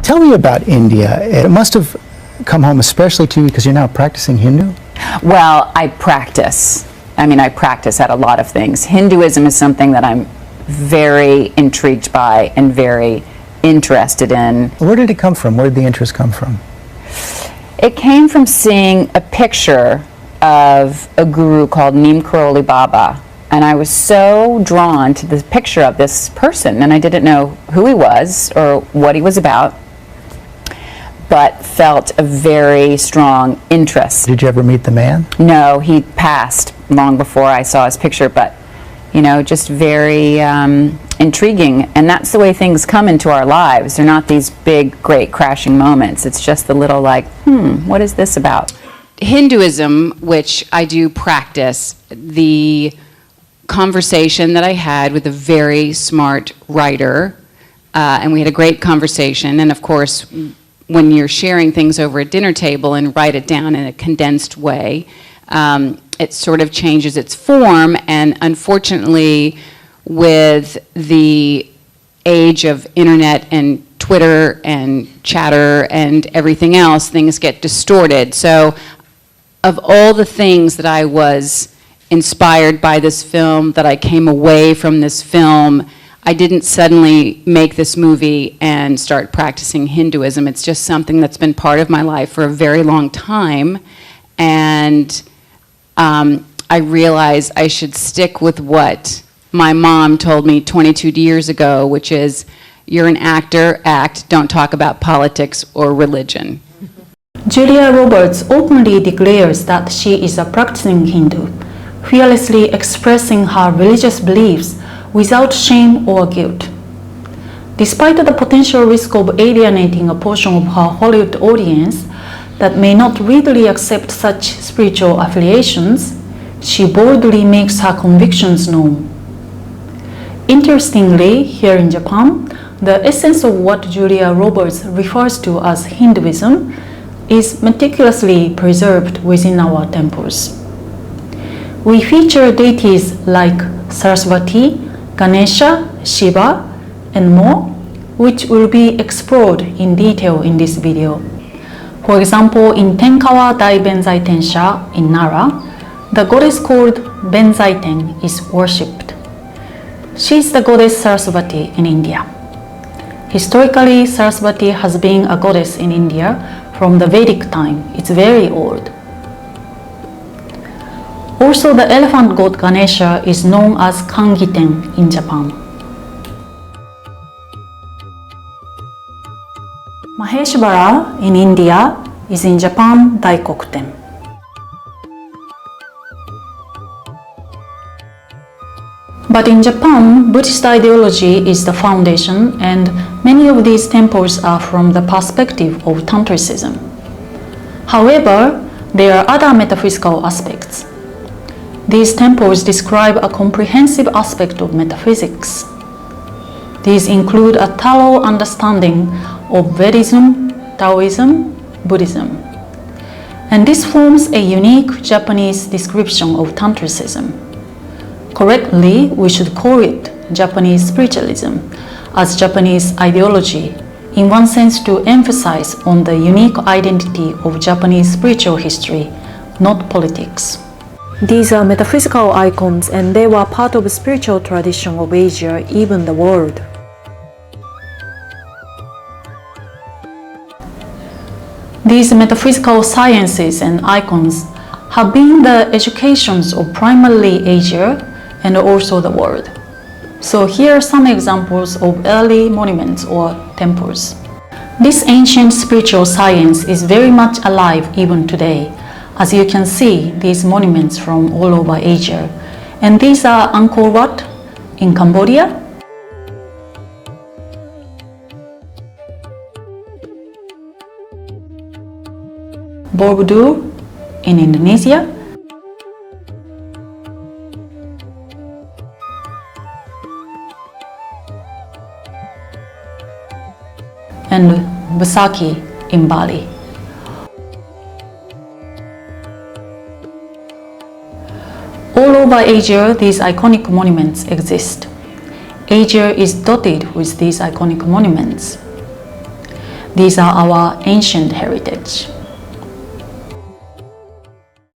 Tell me about India. It must have come home especially to you because you're now practicing Hindu? Well, I practice. I practice at a lot of things. Hinduism is something that I'm very intrigued by and very interested in. Where did it come from? Where did the interest come from? It came from seeing a picture of a guru called Neem Karoli Baba, and I was so drawn to the picture of this person, and I didn't know who he was or what he was about, but felt a very strong interest. Did you ever meet the man? No, he passed long before I saw his picture, but just very intriguing. And that's the way things come into our lives. They're not these big, great crashing moments. It's just the little what is this about? Hinduism, which I do practice, the conversation that I had with a very smart writer, and we had a great conversation, and of course, when you're sharing things over a dinner table and write it down in a condensed way, it sort of changes its form, and unfortunately, with the age of internet and Twitter and chatter and everything else, things get distorted. So, of all the things that I was inspired by this film, that I came away from this film, I didn't suddenly make this movie and start practicing Hinduism. It's just something that's been part of my life for a very long time, and I realized I should stick with what my mom told me 22 years ago, which is, you're an actor, act, don't talk about politics or religion. Julia Roberts openly declares that she is a practicing Hindu, fearlessly expressing her religious beliefs without shame or guilt. Despite the potential risk of alienating a portion of her Hollywood audience that may not readily accept such spiritual affiliations, she boldly makes her convictions known. Interestingly, here in Japan, the essence of what Julia Roberts refers to as Hinduism is meticulously preserved within our temples. We feature deities like Saraswati, Ganesha, Shiva, and more, which will be explored in detail in this video. For example, in Tenkawa Dai Benzai Tensha in Nara, the goddess called Benzaiten is worshipped. She is the goddess Saraswati in India. Historically, Saraswati has been a goddess in India from the Vedic time. It's very old. Also, the elephant god Ganesha is known as Kangiten in Japan. Maheshvara in India is in Japan Daikokuten. But in Japan, Buddhist ideology is the foundation, and many of these temples are from the perspective of Tantricism. However, there are other metaphysical aspects. These temples describe a comprehensive aspect of metaphysics. These include a thorough understanding of Vedism, Taoism, Buddhism. And this forms a unique Japanese description of Tantricism. Correctly, we should call it Japanese spiritualism, as Japanese ideology, in one sense to emphasize on the unique identity of Japanese spiritual history, not politics. These are metaphysical icons, and they were part of the spiritual tradition of Asia, even the world. These metaphysical sciences and icons have been the educations of primarily Asia and also the world. So here are some examples of early monuments or temples. This ancient spiritual science is very much alive even today. As you can see, these monuments from all over Asia. And these are Angkor Wat in Cambodia, Borobudur in Indonesia, and Besaki in Bali. All over Asia, these iconic monuments exist. Asia is dotted with these iconic monuments. These are our ancient heritage.